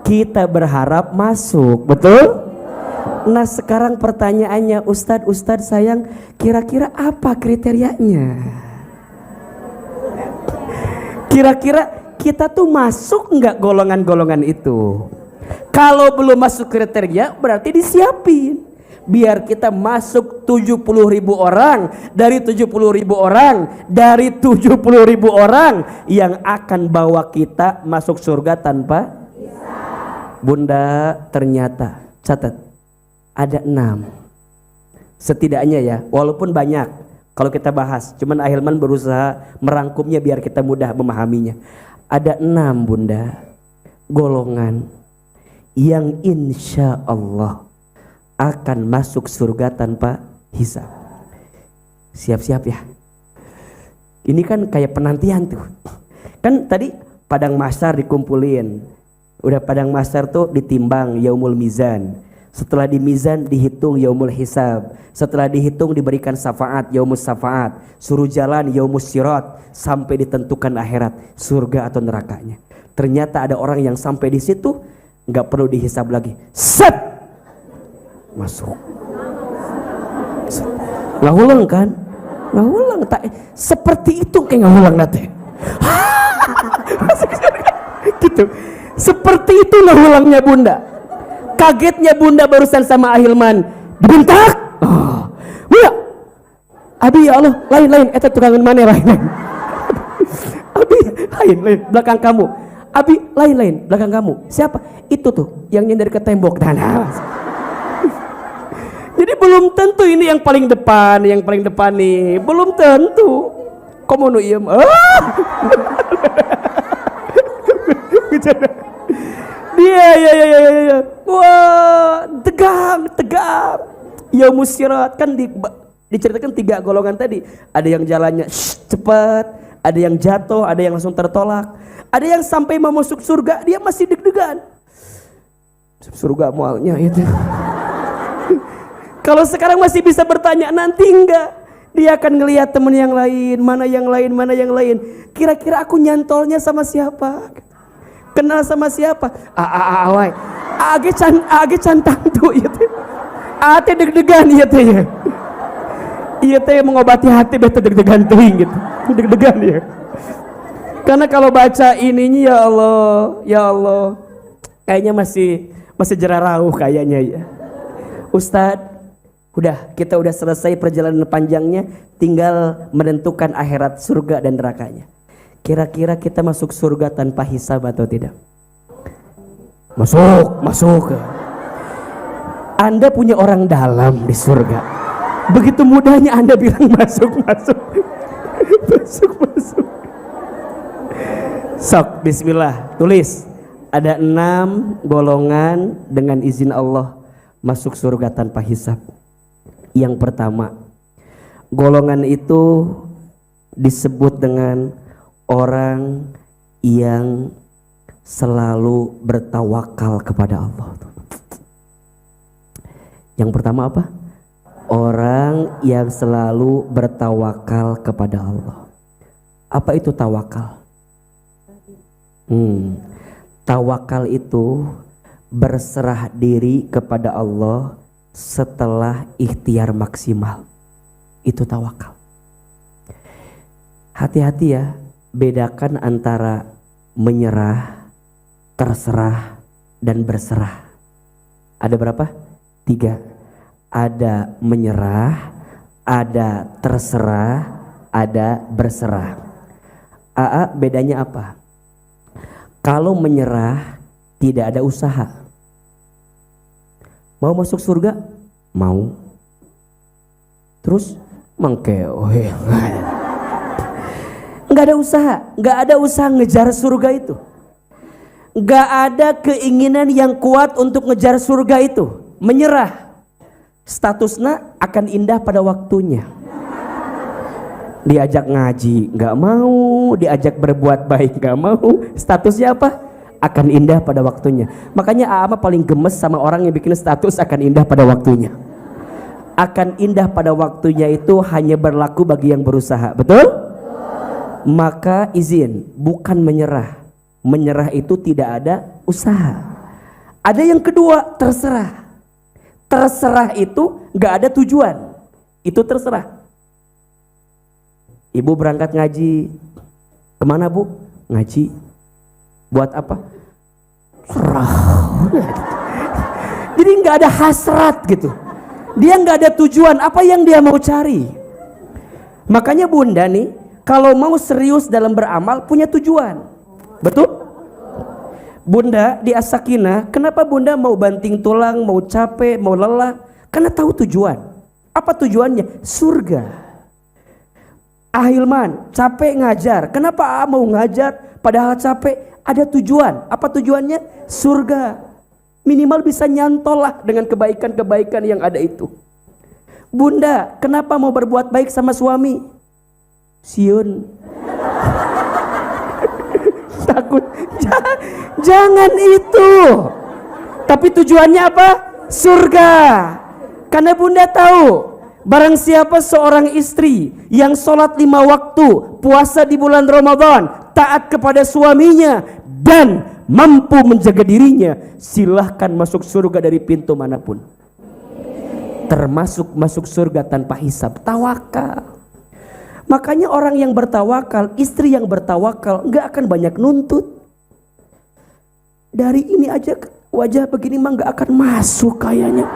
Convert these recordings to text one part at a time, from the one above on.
Kita berharap masuk, betul? Nah sekarang pertanyaannya, Ustadz sayang, kira-kira apa kriterianya? Kira-kira kita tuh masuk nggak golongan-golongan itu? Kalau belum masuk kriteria berarti disiapin. Biar kita masuk 70.000 orang. Dari 70.000 orang, dari 70.000 orang yang akan bawa kita masuk surga tanpa hisab. Bunda, ternyata catat ada 6 setidaknya ya, walaupun banyak kalau kita bahas, cuman Ahilman berusaha merangkumnya biar kita mudah memahaminya. Ada 6 bunda golongan yang insya Allah akan masuk surga tanpa hisab. Siap-siap ya. Ini kan kayak penantian tuh. Kan tadi padang mahsyar dikumpulin. Udah padang mahsyar tuh ditimbang yaumul mizan. Setelah di mizan dihitung yaumul hisab. Setelah dihitung diberikan syafaat yaumus syafaat. Suruh jalan yaumus sirat sampai ditentukan akhirat surga atau nerakanya. Ternyata ada orang yang sampai di situ nggak perlu dihisab lagi. Set masuk. Nggak ulang kan? Nggak ulang tak seperti itu kayak nggak ulang nate. Gitu. Seperti itu nggak ulangnya bunda. Kagetnya bunda barusan sama Ahilman dibentak. Bunda, abi ya Allah lain eta tukangan mana lain. Abi lain belakang kamu. Abi lain belakang kamu. Siapa? Itu tuh yang nyender ke tembok. Jadi belum tentu ini yang paling depan nih, belum tentu. Komo nu ieu mah. Dia. Wah, tegang. Yaumus sirat kan diceritakan 3 golongan tadi. Ada yang jalannya cepat, ada yang jatuh, ada yang langsung tertolak. Ada yang sampai mau masuk surga dia masih deg-degan. Surga mualnya itu. Kalau sekarang masih bisa bertanya, nanti enggak. Dia akan ngelihat teman yang lain, mana yang lain. Kira-kira aku nyantolnya sama siapa? Kenal sama siapa? Awai. Age cantang tuh itu. Ate deg-degan ieu teh ya. Ieu teh mengobati hati bete deg-degan teuing gitu. Deg-degan ya. Karena kalau baca ininya ya Allah. Kayaknya masih jerarauh kayaknya ya. Ustadz, kita udah selesai perjalanan panjangnya, tinggal menentukan akhirat surga dan nerakanya. Kira-kira kita masuk surga tanpa hisab atau tidak? Masuk. Anda punya orang dalam di surga. Begitu mudahnya Anda bilang masuk. Sok, bismillah, tulis. Ada 6 golongan dengan izin Allah masuk surga tanpa hisab. Yang pertama, golongan itu disebut dengan orang yang selalu bertawakal kepada Allah. Yang pertama apa? Orang yang selalu bertawakal kepada Allah. Apa itu tawakal? Tawakal itu berserah diri kepada Allah setelah ikhtiar maksimal. Itu tawakal. Hati-hati ya, bedakan antara menyerah, terserah, dan berserah. Ada berapa? 3. Ada menyerah, ada terserah, ada berserah. Bedanya apa? Kalau menyerah tidak ada usaha. Mau masuk surga? Mau. Terus mangkeohe. Enggak ada usaha ngejar surga itu. Enggak ada keinginan yang kuat untuk ngejar surga itu. Menyerah. Statusnya akan indah pada waktunya. Diajak ngaji enggak mau, diajak berbuat baik enggak mau. Statusnya apa? Akan indah pada waktunya. Makanya Ama paling gemes sama orang yang bikin status akan indah pada waktunya. Akan indah pada waktunya itu hanya berlaku bagi yang berusaha. Betul? Maka izin, bukan menyerah, Menyerah itu tidak ada usaha. Ada yang kedua, terserah. Terserah itu gak ada tujuan. Itu terserah. Ibu berangkat ngaji. Kemana bu? Ngaji. Buat apa? Serah. Jadi gak ada hasrat gitu. Dia gak ada tujuan. Apa yang dia mau cari? Makanya bunda nih, kalau mau serius dalam beramal punya tujuan. Betul? Bunda di As-Sakinah, kenapa bunda mau banting tulang, mau capek, mau lelah? Karena tahu tujuan. Apa tujuannya? Surga. Ahilman, capek ngajar. Kenapa mau ngajar padahal capek? Ada tujuan. Apa tujuannya? Surga. Minimal bisa nyantol lah dengan kebaikan-kebaikan yang ada itu. Bunda, kenapa mau berbuat baik sama suami? Siun. Takut. Jangan itu. Tapi tujuannya apa? Surga. Karena bunda tahu, barang siapa seorang istri yang sholat 5 waktu, puasa di bulan Ramadan, taat kepada suaminya dan mampu menjaga dirinya, silahkan masuk surga dari pintu manapun. Termasuk masuk surga tanpa hisab. Tawakal. Makanya orang yang bertawakal, istri yang bertawakal gak akan banyak nuntut. Dari ini aja wajah begini mah gak akan masuk kayaknya.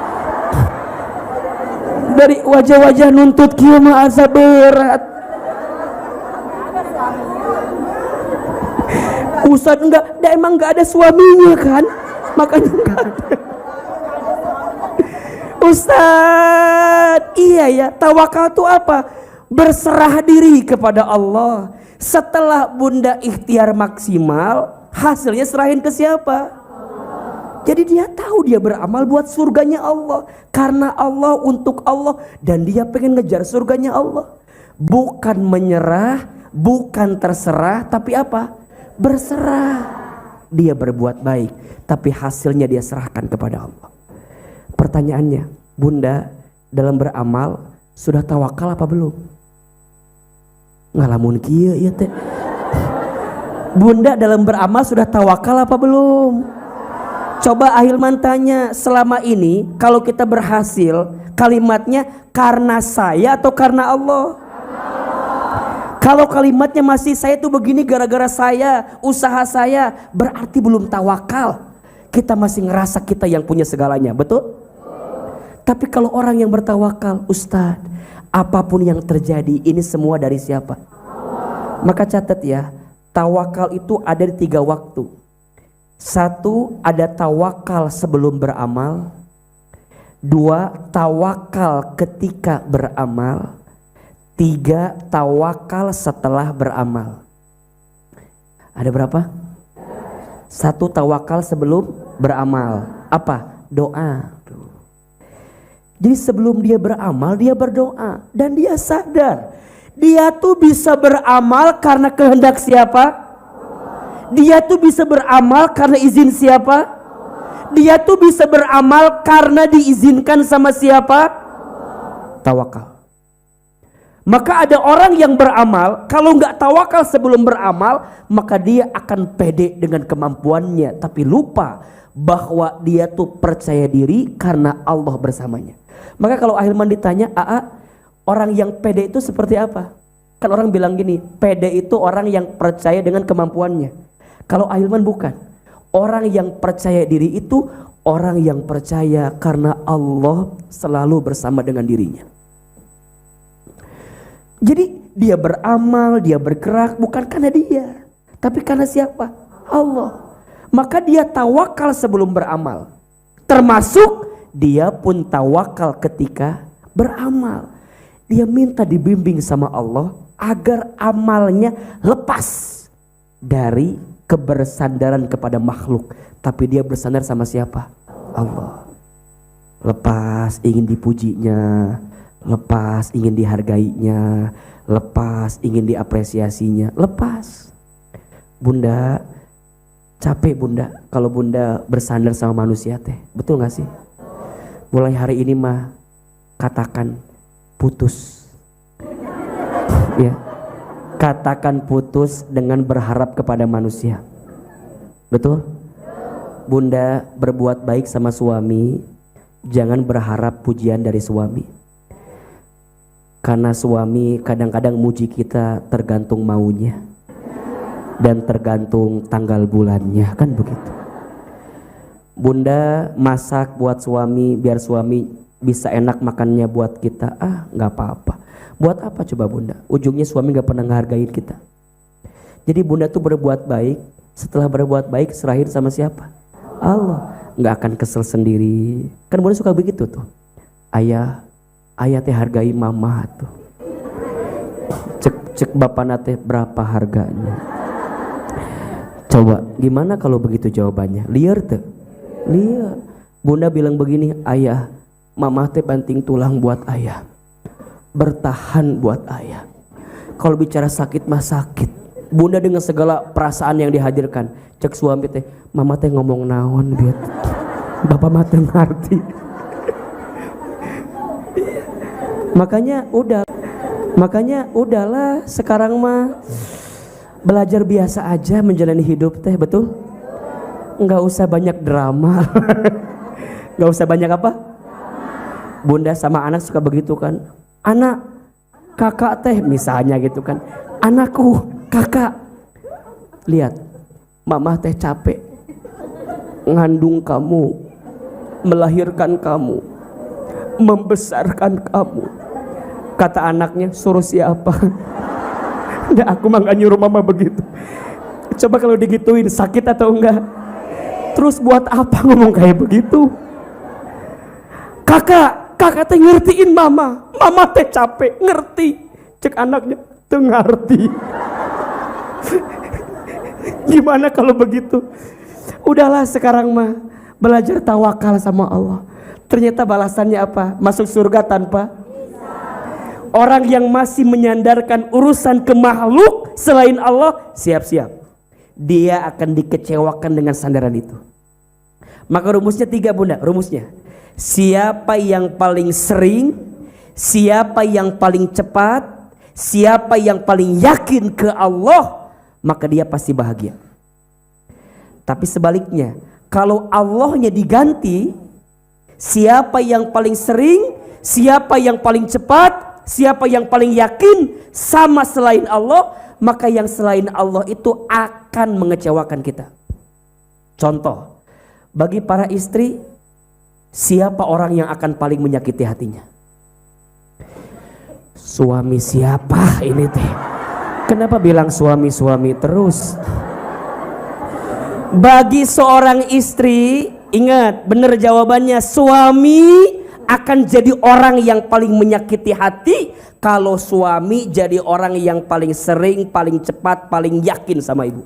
Dari wajah-wajah nuntut kieu mah asa berat. Ustadz enggak, emang gak ada suaminya kan? Makanya gak ada. Ustadz, iya ya, tawakal itu apa? Berserah diri kepada Allah. Setelah bunda ikhtiar maksimal, hasilnya serahin ke siapa? Jadi dia tahu dia beramal buat surganya Allah. Karena Allah, untuk Allah, dan dia pengen ngejar surganya Allah. Bukan menyerah, bukan terserah, tapi apa? Berserah. Dia berbuat baik, tapi hasilnya dia serahkan kepada Allah. Pertanyaannya, bunda dalam beramal sudah tawakal apa belum? Ngalamun kieu ya teh. Bunda dalam beramal sudah tawakal apa belum? Coba Ahilman tanya, selama ini kalau kita berhasil, kalimatnya karena saya atau karena Allah? Kalau kalimatnya masih saya tuh begini gara-gara saya, usaha saya, berarti belum tawakal. Kita masih ngerasa kita yang punya segalanya, betul? Tapi kalau orang yang bertawakal, Ustadz, apapun yang terjadi ini semua dari siapa? Maka catat ya, tawakal itu ada di 3 waktu. 1, ada tawakal sebelum beramal. 2, tawakal ketika beramal. 3, tawakal setelah beramal. Ada berapa? 1, tawakal sebelum beramal. Apa? Doa. Jadi sebelum dia beramal, dia berdoa. Dan dia sadar, dia tuh bisa beramal karena kehendak siapa? Dia tuh bisa beramal karena izin siapa? Dia tuh bisa beramal karena diizinkan sama siapa? Tawakal. Maka ada orang yang beramal, kalau nggak tawakal sebelum beramal, maka dia akan pede dengan kemampuannya, tapi lupa bahwa dia tuh percaya diri karena Allah bersamanya. Maka kalau Ahilman ditanya, orang yang pede itu seperti apa? Kan orang bilang gini, pede itu orang yang percaya dengan kemampuannya. Kalau Ahilman bukan. Orang yang percaya diri itu orang yang percaya karena Allah selalu bersama dengan dirinya. Jadi dia beramal, dia bergerak bukan karena dia, tapi karena siapa? Allah. Maka dia tawakal sebelum beramal. Termasuk dia pun tawakal ketika beramal. Dia minta dibimbing sama Allah agar amalnya lepas dari kebersandaran kepada makhluk, tapi dia bersandar sama siapa? Allah. Lepas ingin dipujinya, lepas ingin dihargainya, lepas ingin diapresiasinya, lepas. Bunda capek bunda kalau bunda bersandar sama manusia teh, betul gak sih? Mulai hari ini mah katakan putus. Ya. Katakan putus dengan berharap kepada manusia. Betul? Bunda berbuat baik sama suami, jangan berharap pujian dari suami. Karena suami kadang-kadang muji kita tergantung maunya dan tergantung tanggal bulannya, kan begitu. Bunda masak buat suami biar suami bisa enak makannya buat kita, nggak apa-apa. Buat apa coba Bunda? Ujungnya suami nggak pernah ngehargain kita. Jadi Bunda tuh berbuat baik, setelah berbuat baik serahin sama siapa? Allah. Nggak akan kesel sendiri. Kan Bunda suka begitu tuh. Ayah teh hargai mama tuh. Cek bapak nate berapa harganya? Coba gimana kalau begitu jawabannya? Liar tuh. Liar. Bunda bilang begini, ayah, mama teh banting tulang buat ayah, bertahan buat ayah. Kalau bicara sakit mah sakit. Bunda dengan segala perasaan yang dihadirkan. Cek suami teh, mama teh ngomong naon biat. Bapak mah teh ngerti. Makanya udahlah sekarang mah belajar biasa aja menjalani hidup teh, betul? Nggak usah banyak drama. Nggak usah banyak apa? Bunda sama anak suka begitu kan. Anak, kakak teh misalnya gitu kan. Anakku, kakak, lihat, mama teh capek ngandung kamu, melahirkan kamu, membesarkan kamu. Kata anaknya, suruh siapa? Nggak, aku mah nggak nyuruh mama begitu. Coba kalau digituin sakit atau enggak? Terus buat apa ngomong kayak begitu? Kakak teh ngertiin mama teh capek, ngerti. Cek anaknya, tuh ngerti. Gimana kalau begitu? Udahlah sekarang mah belajar tawakal sama Allah. Ternyata balasannya apa? Masuk surga tanpa. Orang yang masih menyandarkan urusan ke makhluk selain Allah, siap-siap dia akan dikecewakan dengan sandaran itu. Maka rumusnya 3 Bunda, rumusnya. Siapa yang paling sering, siapa yang paling cepat, siapa yang paling yakin ke Allah, maka dia pasti bahagia. Tapi sebaliknya, kalau Allahnya diganti, siapa yang paling sering, siapa yang paling cepat, siapa yang paling yakin sama selain Allah, maka yang selain Allah itu akan mengecewakan kita. Contoh, bagi para istri, siapa orang yang akan paling menyakiti hatinya? Suami siapa ini teh? Kenapa bilang suami-suami terus? Bagi seorang istri, ingat benar jawabannya, suami akan jadi orang yang paling menyakiti hati kalau suami jadi orang yang paling sering, paling cepat, paling yakin sama ibu.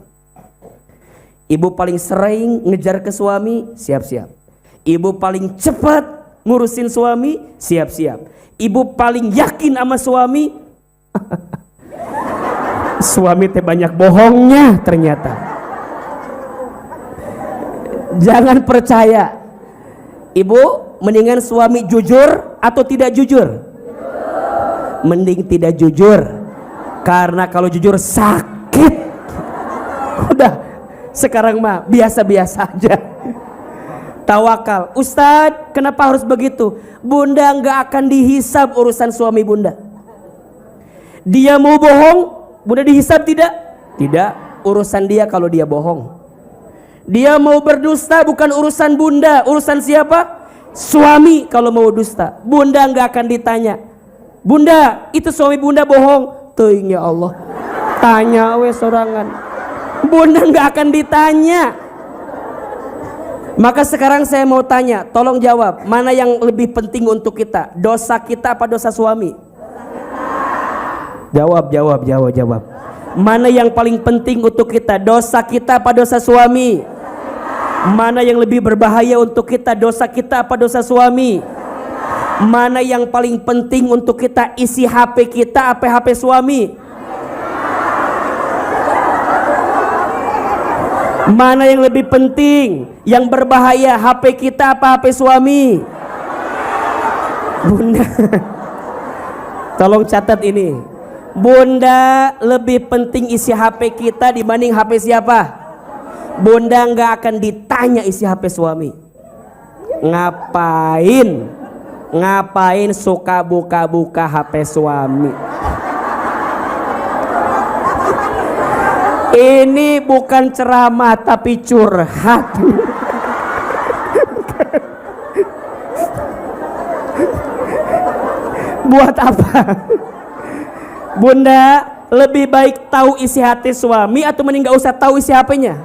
Ibu paling sering ngejar ke suami, siap-siap. Ibu paling cepat ngurusin suami, siap-siap. Ibu paling yakin sama suami. Suami teh banyak bohongnya ternyata. Jangan percaya. Ibu mendingan suami jujur atau tidak jujur? Mending tidak jujur. Karena kalau jujur sakit. Udah, sekarang mah biasa-biasa aja. Tawakal. Ustadz, kenapa harus begitu? Bunda nggak akan dihisab urusan suami Bunda. Dia mau bohong, Bunda dihisab tidak? Tidak. Urusan dia kalau dia bohong. Dia mau berdusta bukan urusan Bunda. Urusan siapa? Suami kalau mau dusta. Bunda nggak akan ditanya. Bunda, itu suami Bunda bohong. Teuing ya Allah. Tanya we sorangan. Bunda nggak akan ditanya. Maka sekarang saya mau tanya, tolong jawab, mana yang lebih penting untuk kita? Dosa kita apa dosa suami? Jawab. Mana yang paling penting untuk kita? Dosa kita apa dosa suami? Mana yang lebih berbahaya untuk kita? Dosa kita apa dosa suami? Mana yang paling penting untuk kita? Isi HP kita apa HP suami? Mana yang lebih penting? Yang berbahaya HP kita apa HP suami? Bunda, tolong catat ini. Bunda, lebih penting isi HP kita dibanding HP siapa? Bunda nggak akan ditanya isi HP suami. Ngapain suka buka-buka HP suami? Ini bukan ceramah tapi curhat. Buat apa? Bunda lebih baik tahu isi hati suami atau mending gak usah tahu isi HP-nya?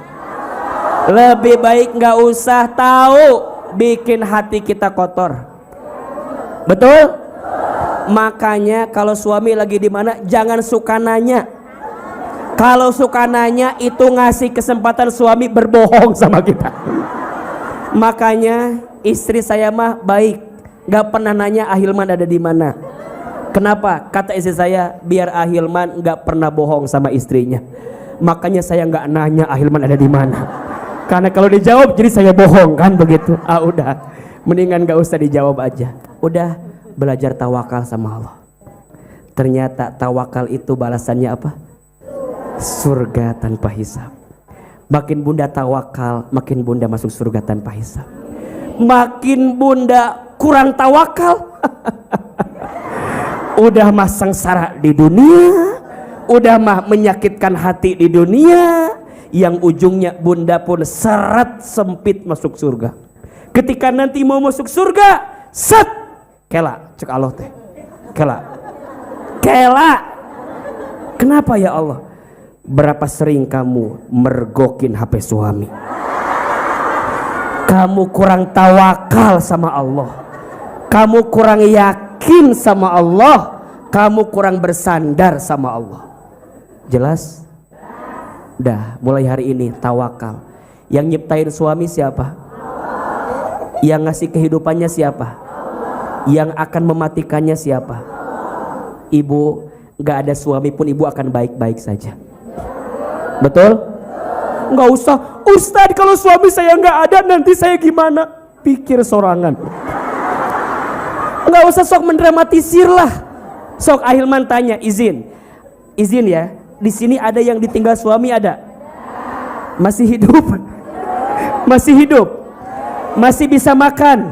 Lebih baik gak usah tahu, bikin hati kita kotor. Betul? Makanya kalau suami lagi di mana jangan suka nanya. Kalau suka nanya itu ngasih kesempatan suami berbohong sama kita. Makanya istri saya mah baik, gak pernah nanya Ahilman ada di mana. Kenapa? Kata istri saya, biar Ahilman gak pernah bohong sama istrinya. Makanya saya gak nanya Ahilman ada di mana. Karena kalau dijawab jadi saya bohong kan begitu. Udah, mendingan gak usah dijawab aja. Udah belajar tawakal sama Allah. Ternyata tawakal itu balasannya apa? Surga tanpa hisab. Makin bunda tawakal, makin bunda masuk surga tanpa hisab. Makin bunda kurang tawakal, udah mah sengsara di dunia, udah mah menyakitkan hati di dunia, yang ujungnya bunda pun seret sempit masuk surga. Ketika nanti mau masuk surga, set kela cek Allah teh, kela. Kenapa ya Allah? Berapa sering kamu mergokin HP suami? Kamu kurang tawakal sama Allah, kamu kurang yakin sama Allah, kamu kurang bersandar sama Allah. Jelas? Dah, mulai hari ini tawakal. Yang nyiptain suami siapa? Yang ngasih kehidupannya siapa? Yang akan mematikannya siapa? Ibu, gak ada suami pun ibu akan baik-baik saja. Betul? Nggak usah, Ustadz kalau suami saya nggak ada nanti saya gimana? Pikir sorangan. Nggak usah sok mendramatisir lah. Sok Ahilman tanya, izin ya. Di sini ada yang ditinggal suami ada? Masih hidup? Masih hidup? Masih bisa makan?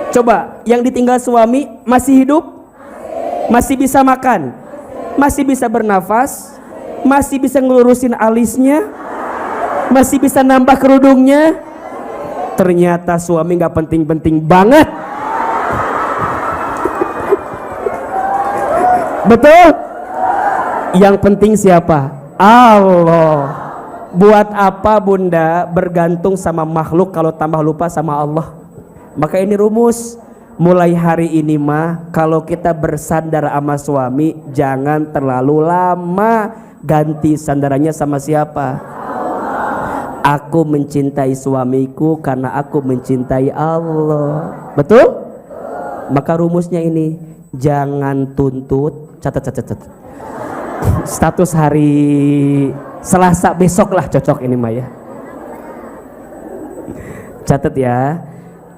Coba, yang ditinggal suami masih hidup? Masih bisa makan? Masih bisa bernafas? Masih bisa ngelurusin alisnya, masih bisa nambah kerudungnya. Ternyata suami gak penting-penting banget. Betul? Yang penting siapa? Allah. Buat apa bunda bergantung sama makhluk kalau tambah lupa sama Allah? Maka ini rumus. Mulai hari ini mah kalau kita bersandar sama suami jangan terlalu lama. Ganti sandarannya sama siapa? Aku mencintai suamiku karena aku mencintai Allah. Betul? Maka rumusnya ini, jangan tuntut. Catat. Status hari Selasa besok lah cocok ini Maya. Catat ya.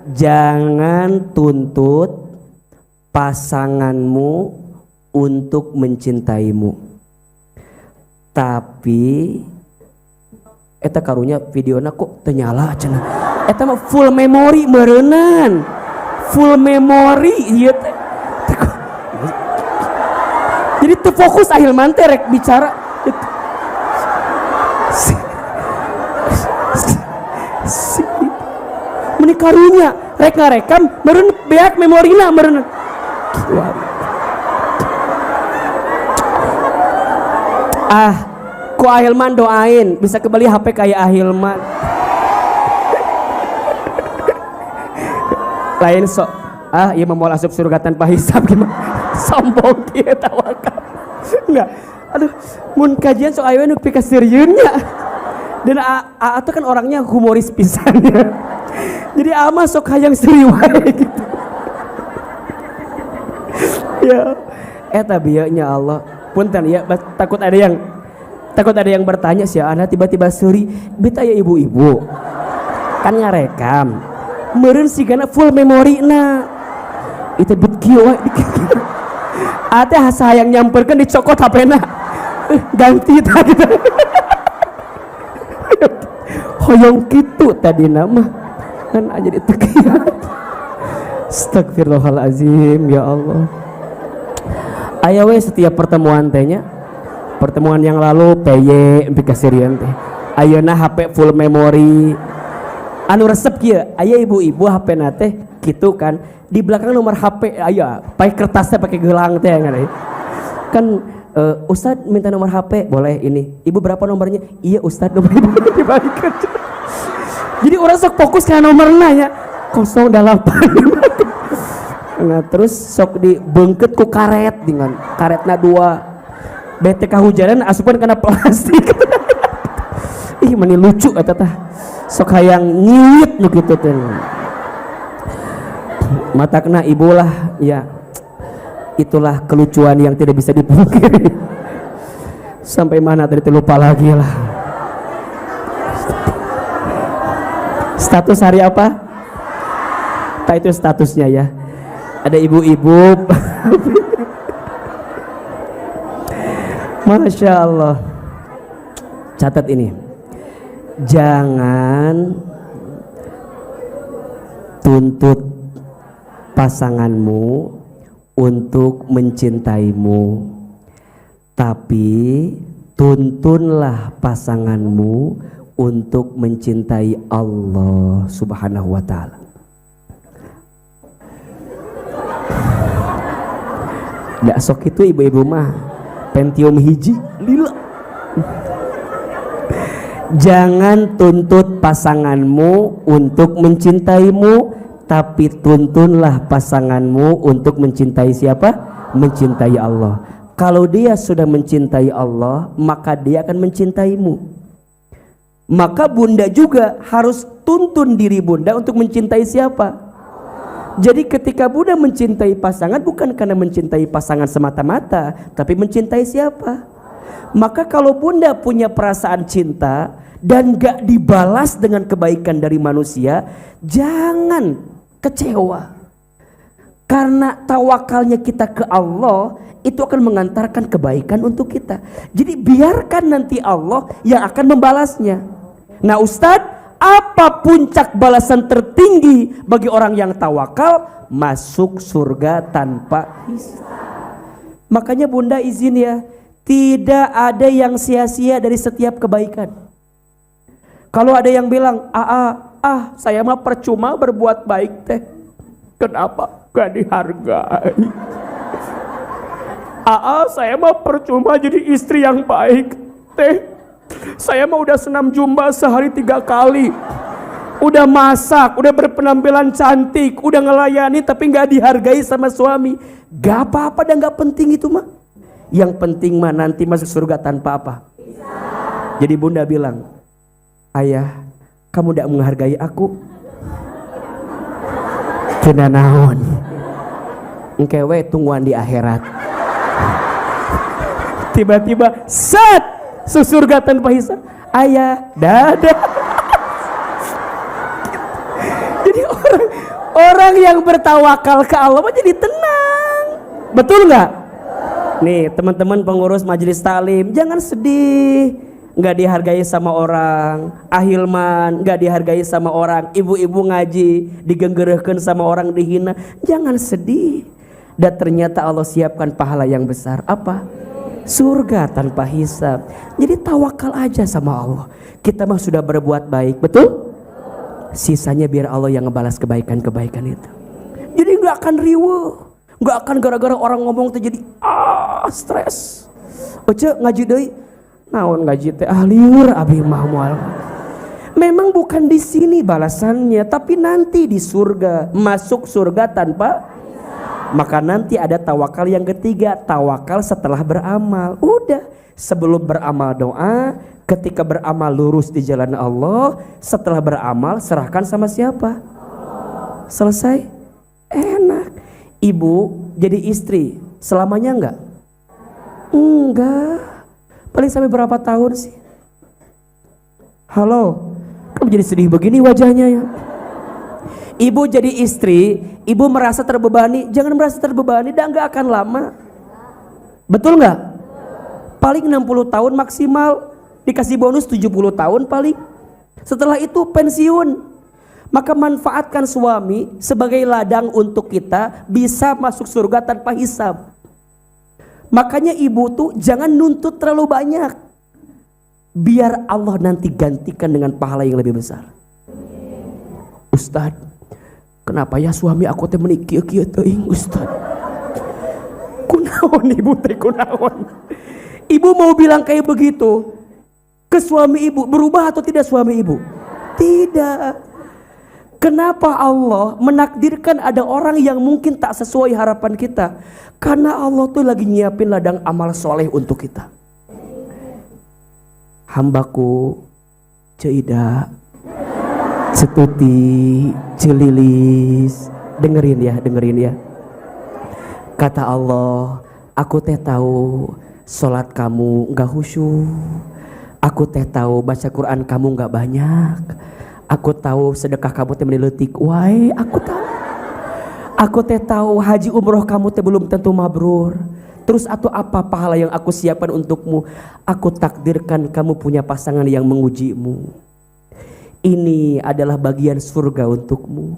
Jangan tuntut pasanganmu untuk mencintaimu. Tapi eta karunya videona kok ternyala cenah. Eta mah full memory meureunnan. Full memory ieu teh. Jadi teu fokus Ahilman teh rek bicara. Meni karunya rek ngarekam meureun beak memorina meureun. Ku Ahilman doain bisa kembali HP kayak Ahilman. Lain sok iya mau masuk surga tanpa hisab gimana? Sombong dia tawakal. Enggak. Aduh, mun kajian sok ayeuna nu pika seriusnya. Dan itu kan orangnya humoris pisannya. Jadi ama sok hayang serius gitu. Ya, eta bieunya Allah. Punten ya, takut ada yang bertanya sih, anak tiba-tiba seri, beta ya ibu-ibu kan ngarekam meureun sigana full memory na itu bet kieu ate hayang nyamperkeun dicokot HP-na ganti tah gitu. hoyong kitu tadi nama kan aja ditekian. Astagfirullahalazim, ya Allah. Aya we setiap pertemuan tehnya. Pertemuan yang lalu PY empi kasirian teh. Ayeuna HP full memory. Anu resep kieu, aya ibu-ibu HP na teh kitu kan. Di belakang nomor HP aya, pakai kertasnya pakai gelang teh kan. Ustadz minta nomor HP, boleh ini. Ibu berapa nomornya? Iya Ustadz, nomor ibu dibalikan. Jadi orang sok fokus ke nomornya ya. 08. Nah terus sok dibengket ku karet dengan karetna 2. Bete kahujanan asupan kena plastik. Ih mani lucu eta tah. Sok hayang nyiwit nu kitu teh. Matakna ibulah ya. Itulah kelucuan yang tidak bisa dipungkiri. Sampai mana tadi lupa lagi lah. Status hari apa? Tak itu statusnya ya. Ada ibu-ibu. Masya Allah. Catat ini. Jangan tuntut pasanganmu untuk mencintaimu, tapi tuntunlah pasanganmu untuk mencintai Allah Subhanahu wa ta'ala. Nggak sok itu ibu-ibu mah Pentium hiji lila. Jangan tuntut pasanganmu untuk mencintaimu, tapi tuntunlah pasanganmu untuk mencintai siapa? Mencintai Allah. Kalau dia sudah mencintai Allah, maka dia akan mencintaimu. Maka bunda juga harus tuntun diri bunda untuk mencintai siapa? Jadi ketika bunda mencintai pasangan, bukan karena mencintai pasangan semata-mata, tapi mencintai siapa? Maka kalau bunda punya perasaan cinta dan gak dibalas dengan kebaikan dari manusia, jangan kecewa. Karena tawakalnya kita ke Allah itu akan mengantarkan kebaikan untuk kita. Jadi biarkan nanti Allah yang akan membalasnya. Nah Ustadz, apa puncak balasan tertinggi bagi orang yang tawakal? Masuk surga tanpa hisab. Makanya bunda izin ya, tidak ada yang sia-sia dari setiap kebaikan. Kalau ada yang bilang, saya mah percuma berbuat baik teh. Kenapa? Gak dihargai. Saya mah percuma jadi istri yang baik teh. Saya mah udah senam jumba sehari 3 kali. Udah masak, udah berpenampilan cantik, udah ngelayani tapi gak dihargai sama suami. Gak apa-apa dan gak penting itu mah. Yang penting mah nanti masuk surga tanpa apa? Jadi bunda bilang, ayah, kamu tidak menghargai aku. Cenah naon? Engke we tungguan di akhirat. Tiba-tiba set surga tanpa hisab. Ayah, dadah. Jadi orang yang bertawakal ke Allah jadi tenang. Betul nggak? Nih teman-teman pengurus majelis taklim, jangan sedih. Nggak dihargai sama orang, ahilman nggak dihargai sama orang, ibu-ibu ngaji digenggerehkeun sama orang, dihina, jangan sedih. Dan ternyata Allah siapkan pahala yang besar. Apa? Surga tanpa hisab. Jadi tawakal aja sama Allah. Kita mah sudah berbuat baik, betul? Sisanya biar Allah yang ngebalas kebaikan-kebaikan itu. Jadi nggak akan riweuh, nggak akan gara-gara orang ngomong tuh jadi stres. Oce ngaji deui. Naon ngaji teh liur abi mah moal. Memang bukan di sini balasannya, tapi nanti di surga, masuk surga tanpa. Maka nanti ada tawakal yang ketiga, tawakal setelah beramal. Udah, sebelum beramal doa, ketika beramal lurus di jalan Allah, setelah beramal serahkan sama siapa? Selesai, enak. Ibu jadi istri selamanya enggak? Enggak. Paling sampai berapa tahun sih? Halo, kamu jadi sedih begini wajahnya ya. Ibu jadi istri, ibu merasa terbebani. Jangan merasa terbebani, dan gak akan lama. Betul gak? Paling 60 tahun maksimal. Dikasih bonus 70 tahun paling. Setelah itu pensiun. Maka manfaatkan suami sebagai ladang untuk kita bisa masuk surga tanpa hisab. Makanya ibu tuh jangan nuntut terlalu banyak, biar Allah nanti gantikan dengan pahala yang lebih besar. Ustaz, kenapa ya suami aku teh meuni kieu-kieu teuing Ustaz? Kunaon ibu teh kunaon? Ibu mau bilang kayak begitu ke suami ibu, berubah atau tidak suami ibu? Tidak. Kenapa Allah menakdirkan ada orang yang mungkin tak sesuai harapan kita? Karena Allah tuh lagi nyiapin ladang amal soleh untuk kita. Hambaku Ceuida, Setuti, Celilis, dengerin ya. Kata Allah, aku teh tahu sholat kamu gak khusyuk, aku teh tahu baca Quran kamu gak banyak, aku tahu sedekah kamu teh meneletik, wae aku tahu. Aku teh tahu haji umroh kamu teh belum tentu mabrur. Terus atau apa pahala yang aku siapkan untukmu? Aku takdirkan kamu punya pasangan yang mengujimu. Ini adalah bagian surga untukmu.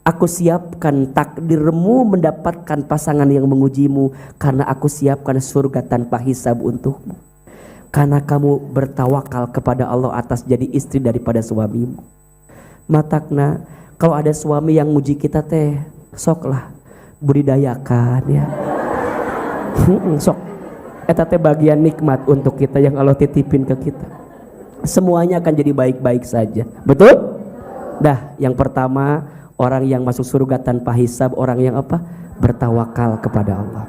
Aku siapkan takdirmu mendapatkan pasangan yang mengujimu, karena aku siapkan surga tanpa hisab untukmu. Karena kamu bertawakal kepada Allah atas jadi istri daripada suamimu. Matakna, kalau ada suami yang muji kita teh, soklah budidayakan ya. Sok. Eta teh bagian nikmat untuk kita yang Allah titipin ke kita. Semuanya akan jadi baik-baik saja. Betul? Dah, yang pertama, orang yang masuk surga tanpa hisab, orang yang apa? Bertawakal kepada Allah.